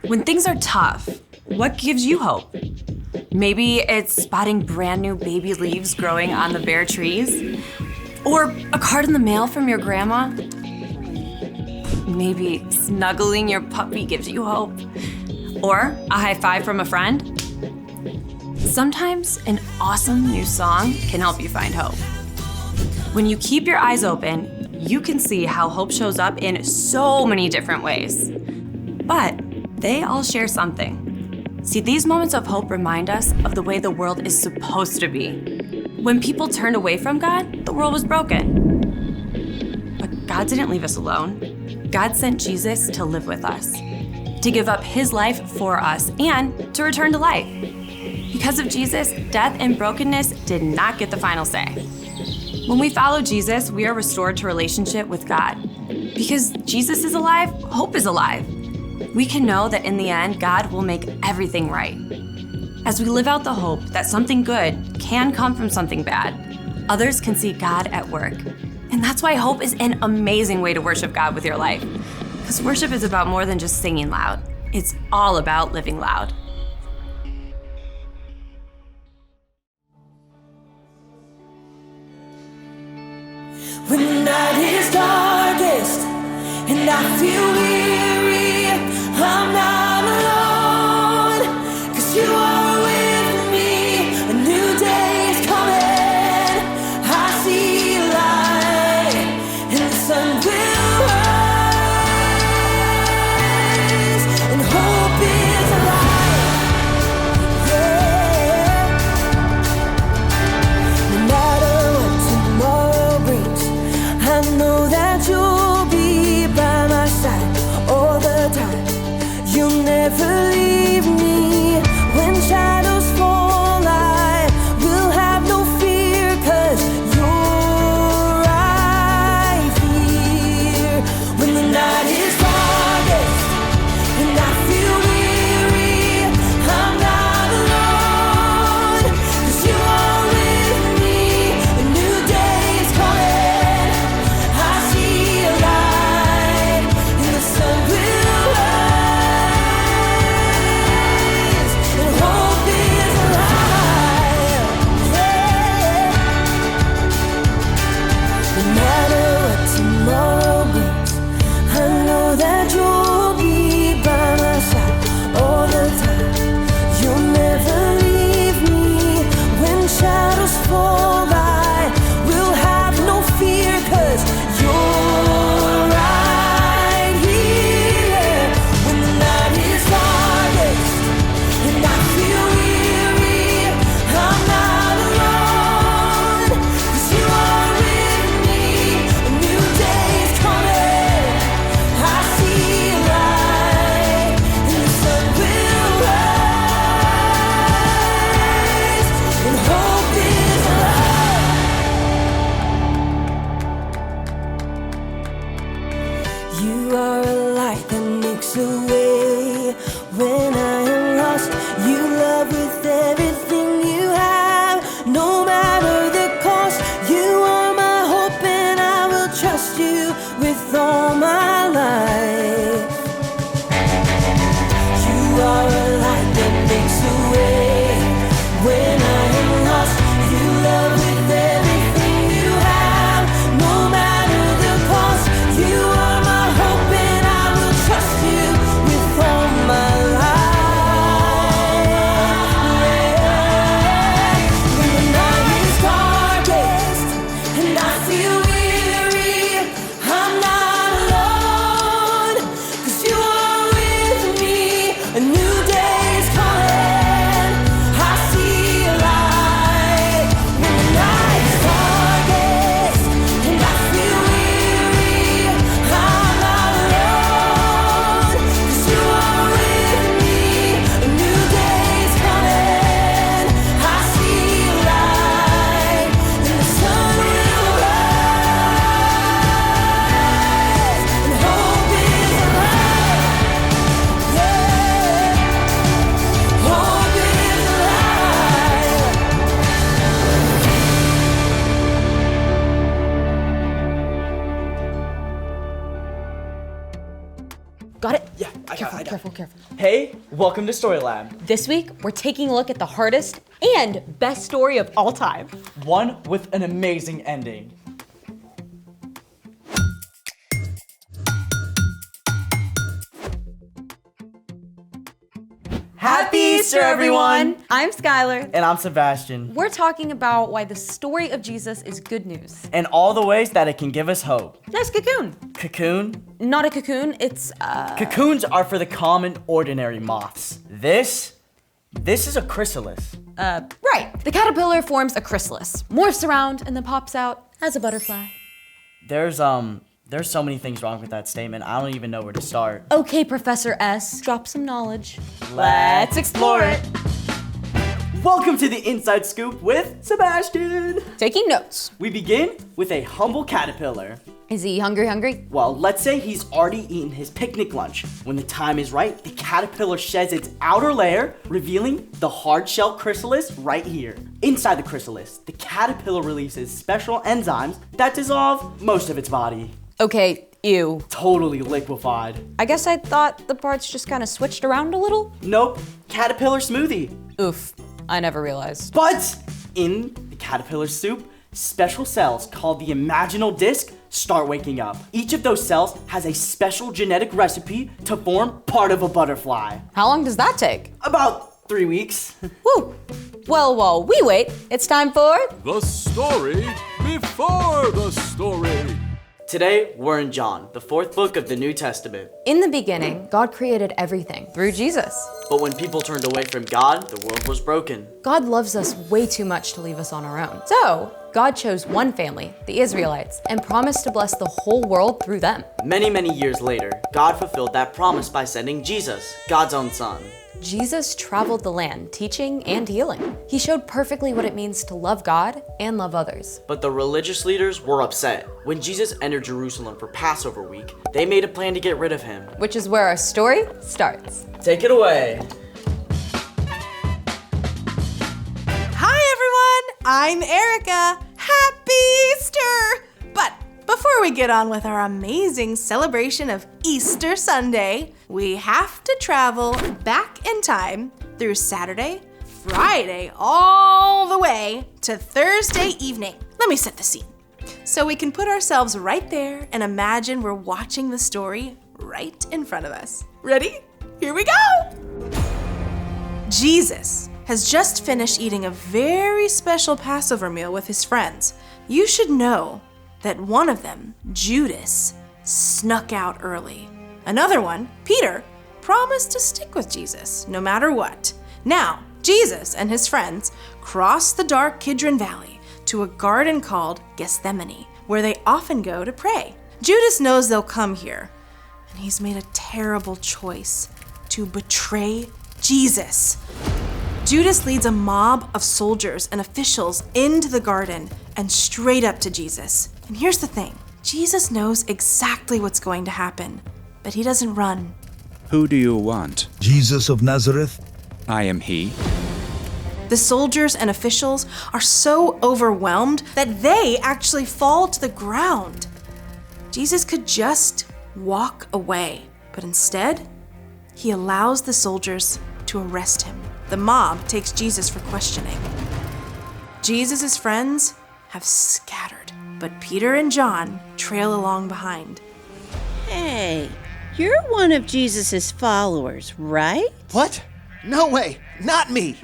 When things are tough, what gives you hope? Maybe it's spotting brand new baby leaves growing on the bare trees? Or a card in the mail from your grandma? Maybe snuggling your puppy gives you hope. Or a high five from a friend? Sometimes an awesome new song can help you find hope. When you keep your eyes open, you can see how hope shows up in so many different ways. But they all share something. See, these moments of hope remind us of the way the world is supposed to be. When people turned away from God, the world was broken. But God didn't leave us alone. God sent Jesus to live with us, to give up his life for us, and to return to life. Because of Jesus, death and brokenness did not get the final say. When we follow Jesus, we are restored to relationship with God. Because Jesus is alive, hope is alive. We can know that in the end, God will make everything right. As we live out the hope that something good can come from something bad, others can see God at work. And that's why hope is an amazing way to worship God with your life. Because worship is about more than just singing loud. It's all about living loud. When the night is darkest and I feel weary, I'm not alone, 'cause you are with me. A new day is coming, I see light, and the sun will rise, and hope is alive, yeah. No matter what tomorrow brings, I know that you'll be by my side all the time. You'll never leave me. When shadows fall, I will have no fear, 'cause you're right here. When the night is darkest and I feel weary, I'm not alone, 'cause you are with me. A new day is coming, I see a light, and the sun will rise, and hope is alive, yeah. No matter what tomorrow brings, I know that you'll be by my side all the time. You'll never leave me. When shadows fall, I will have no fear, 'cause you're right here. When the night is darkest and I feel weary, I'm not alone, 'cause you are with me. A new day is coming, I see light, and the sun will rise, and hope is alive. You are a light that makes a way when I am lost. You love with everything you have, no matter the cost. You are my hope, and I will trust you with all my life. You are a light that makes a way when I am lost. You love with everything you have, no matter the cost. You are my hope, and I will trust you with all my life, yeah. When the night is darkest and I feel weary, I'm not alone, 'cause you are with me. A new day is coming, I see a light. When the night is darkest and I feel weary, I'm not alone, 'cause you are with me. A new day is coming, I see a light, and the sun will rise, and hope is alive, yeah. Hope is alive. Got it? Yeah, I Careful. Hey, welcome to Story Lab. This week, we're taking a look at the hardest and best story of all time. One with an amazing ending. Happy Easter, everyone! I'm Skylar. And I'm Sebastian. We're talking about why the story of Jesus is good news. And all the ways that it can give us hope. Nice cocoon. Cocoon? Not a cocoon, it's Cocoons are for the common, ordinary moths. This is a chrysalis. Right. The caterpillar forms a chrysalis, morphs around, and then pops out as a butterfly. There's so many things wrong with that statement. I don't even know where to start. Okay, Professor S, drop some knowledge. Let's explore it. Welcome to the Inside Scoop with Sebastian. Taking notes. We begin with a humble caterpillar. Is he hungry? Well, let's say he's already eaten his picnic lunch. When the time is right, the caterpillar sheds its outer layer, revealing the hard shell chrysalis right here. Inside the chrysalis, the caterpillar releases special enzymes that dissolve most of its body. Okay, ew. Totally liquefied. I guess I thought the parts just kind of switched around a little. Nope, caterpillar smoothie. Oof, I never realized. But in the caterpillar soup, special cells called the imaginal disc start waking up. Each of those cells has a special genetic recipe to form part of a butterfly. How long does that take? About 3 weeks. Woo! Well, while we wait, it's time for... The story before the story. Today, we're in John, the 4th book of the New Testament. In the beginning, God created everything through Jesus. But when people turned away from God, the world was broken. God loves us way too much to leave us on our own. So, God chose one family, the Israelites, and promised to bless the whole world through them. Many years later, God fulfilled that promise by sending Jesus, God's own son. Jesus traveled the land, teaching and healing. He showed perfectly what it means to love God and love others. But the religious leaders were upset. When Jesus entered Jerusalem for Passover week, they made a plan to get rid of him. Which is where our story starts. Take it away. Hi everyone, I'm Erica. Happy Easter! But before we get on with our amazing celebration of Easter Sunday, we have to travel back in time through Saturday, Friday, all the way to Thursday evening. Let me set the scene so we can put ourselves right there and imagine we're watching the story right in front of us. Ready? Here we go! Jesus has just finished eating a very special Passover meal with his friends. You should know that one of them, Judas, snuck out early. Another one, Peter, promised to stick with Jesus no matter what. Now, Jesus and his friends cross the dark Kidron Valley to a garden called Gethsemane, where they often go to pray. Judas knows they'll come here, and he's made a terrible choice to betray Jesus. Judas leads a mob of soldiers and officials into the garden and straight up to Jesus. And here's the thing, Jesus knows exactly what's going to happen, but he doesn't run. Who do you want? Jesus of Nazareth? I am he. The soldiers and officials are so overwhelmed that they actually fall to the ground. Jesus could just walk away, but instead, he allows the soldiers to arrest him. The mob takes Jesus for questioning. Jesus' friends have scattered, but Peter and John trail along behind. Hey, you're one of Jesus' followers, right? What? No way, not me.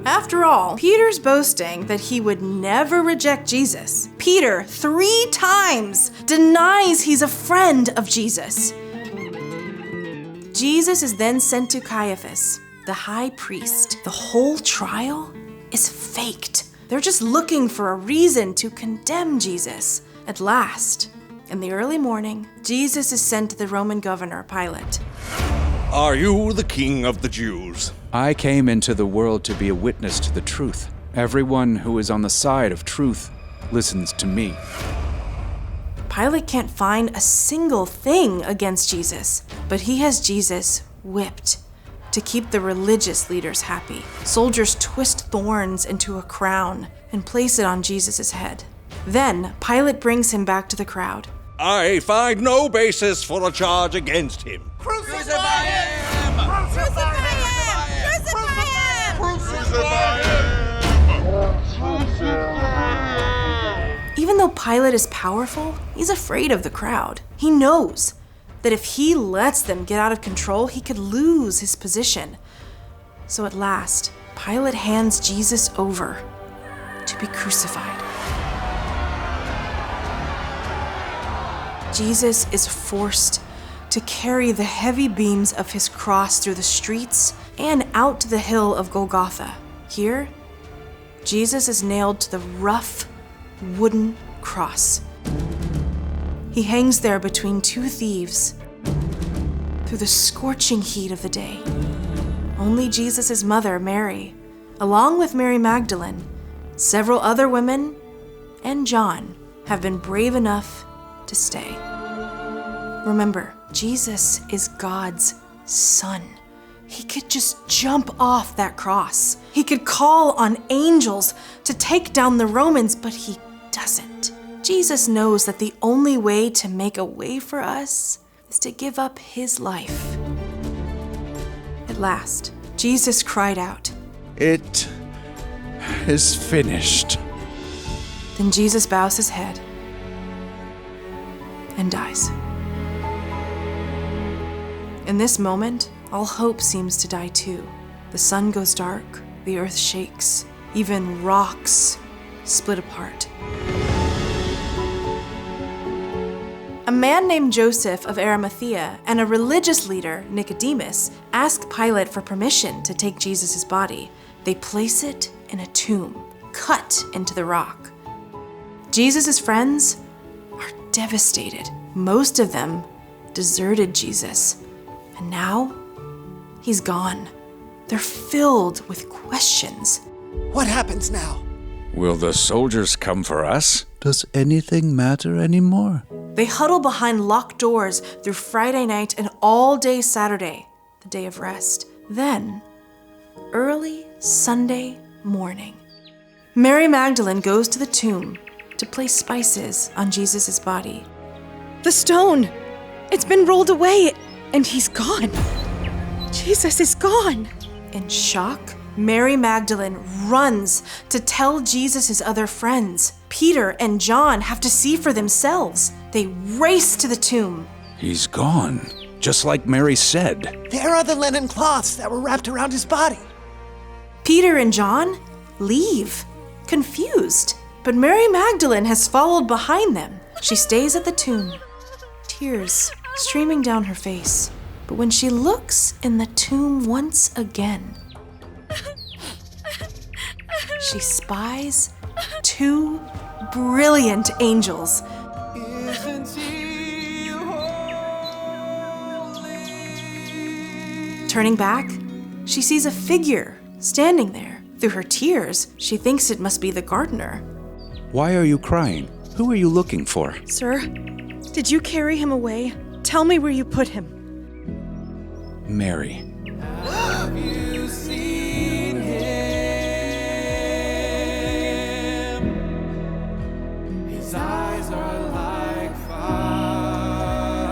After all, Peter's boasting that he would never reject Jesus. Peter 3 times denies he's a friend of Jesus. Jesus is then sent to Caiaphas, the high priest. The whole trial is faked. They're just looking for a reason to condemn Jesus. At last, in the early morning, Jesus is sent to the Roman governor, Pilate. Are you the king of the Jews? I came into the world to be a witness to the truth. Everyone who is on the side of truth listens to me. Pilate can't find a single thing against Jesus, but he has Jesus whipped to keep the religious leaders happy. Soldiers twist thorns into a crown and place it on Jesus' head. Then Pilate brings him back to the crowd. I find no basis for a charge against him. Crucify Crucify him! Crucify him! Crucify him! Even though Pilate is powerful, he's afraid of the crowd. He knows that if he lets them get out of control, he could lose his position. So at last, Pilate hands Jesus over to be crucified. Jesus is forced to carry the heavy beams of his cross through the streets and out to the hill of Golgotha. Here, Jesus is nailed to the rough wooden cross. He hangs there between two thieves through the scorching heat of the day. Only Jesus' mother, Mary, along with Mary Magdalene, several other women, and John, have been brave enough to stay. Remember, Jesus is God's son. He could just jump off that cross. He could call on angels to take down the Romans, but he doesn't. Jesus knows that the only way to make a way for us is to give up his life. At last, Jesus cried out. It is finished. Then Jesus bows his head and dies. In this moment, all hope seems to die too. The sun goes dark, the earth shakes, even rocks split apart. A man named Joseph of Arimathea and a religious leader, Nicodemus, ask Pilate for permission to take Jesus' body. They place it in a tomb, cut into the rock. Jesus' friends are devastated. Most of them deserted Jesus. And now, he's gone. They're filled with questions. What happens now? Will the soldiers come for us? Does anything matter anymore? They huddle behind locked doors through Friday night and all day Saturday, the day of rest. Then, early Sunday morning, Mary Magdalene goes to the tomb to place spices on Jesus' body. The stone! It's been rolled away, and he's gone. Jesus is gone. In shock, Mary Magdalene runs to tell Jesus' other friends. Peter and John have to see for themselves. They race to the tomb. He's gone, just like Mary said. There are the linen cloths that were wrapped around his body. Peter and John leave, confused. But Mary Magdalene has followed behind them. She stays at the tomb, tears streaming down her face. But when she looks in the tomb once again, she spies two brilliant angels. Turning back, she sees a figure standing there. Through her tears, she thinks it must be the gardener. Why are you crying? Who are you looking for? Sir, did you carry him away? Tell me where you put him. Mary. Have you seen him? His eyes are like fire.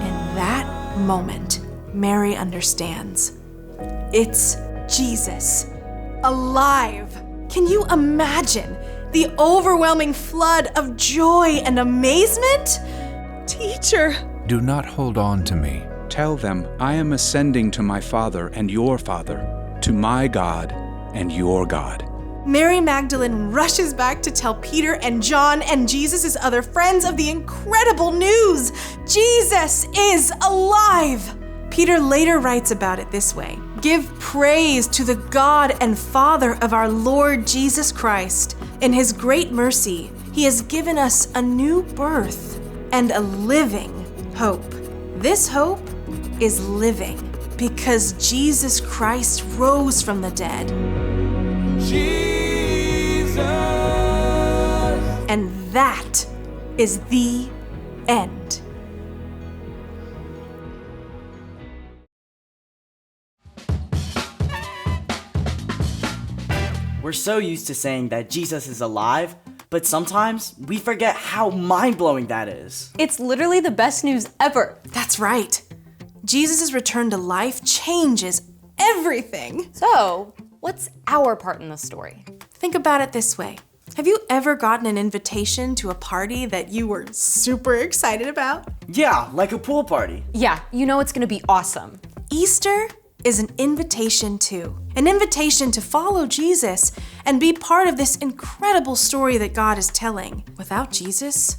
In that moment, Mary understands. It's Jesus, alive. Can you imagine the overwhelming flood of joy and amazement? Teacher! Do not hold on to me. Tell them I am ascending to my Father and your Father, to my God and your God. Mary Magdalene rushes back to tell Peter and John and Jesus' other friends of the incredible news. Jesus is alive! Peter later writes about it this way: "Give praise to the God and Father of our Lord Jesus Christ. In his great mercy, he has given us a new birth and a living hope. This hope is living because Jesus Christ rose from the dead." Jesus. And that is the end. We're so used to saying that Jesus is alive, But sometimes we forget how mind-blowing that is. It's literally the best news ever. That's right. Jesus' return to life changes everything. So, what's our part in the story? Think about it this way. Have you ever gotten an invitation to a party that you were super excited about? Yeah, like a pool party. Yeah, you know it's gonna be awesome. Easter is an invitation too. An invitation to follow Jesus and be part of this incredible story that God is telling. Without Jesus,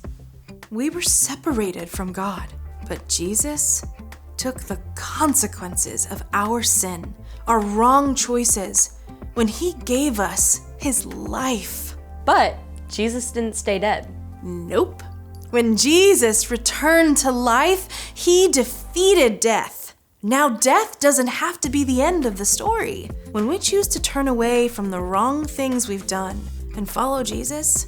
we were separated from God. But Jesus took the consequences of our sin, our wrong choices, when he gave us his life. But Jesus didn't stay dead. Nope. When Jesus returned to life, he defeated death. Now death doesn't have to be the end of the story. When we choose to turn away from the wrong things we've done and follow Jesus,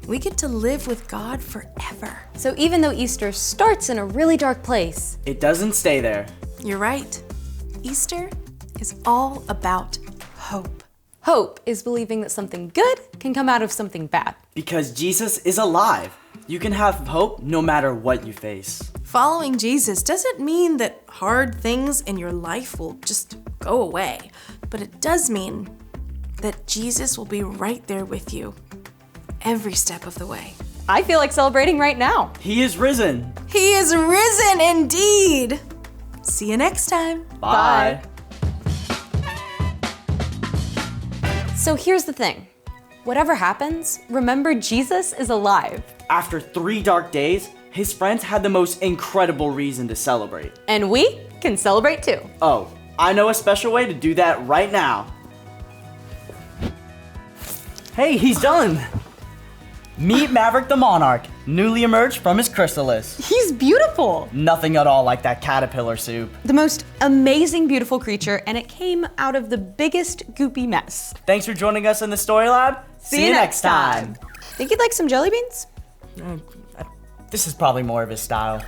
we get to live with God forever. So even though Easter starts in a really dark place, It doesn't stay there. You're right. Easter is all about hope. hope is believing that something good can come out of something bad. Because Jesus is alive. You can have hope no matter what you face. Following Jesus doesn't mean that hard things in your life will just go away, but it does mean that Jesus will be right there with you every step of the way. I feel like celebrating right now. He is risen. He is risen indeed. See you next time. Bye. So here's the thing. Whatever happens, remember Jesus is alive. After 3 dark days, his friends had the most incredible reason to celebrate. And we can celebrate too. Oh, I know a special way to do that right now. Hey, he's done! Meet Maverick the Monarch, newly emerged from his chrysalis. He's beautiful. Nothing at all like that caterpillar soup. The most amazing, beautiful creature, and it came out of the biggest goopy mess. Thanks for joining us in the Story Lab. See you next time. Think you'd like some jelly beans? This is probably more of his style.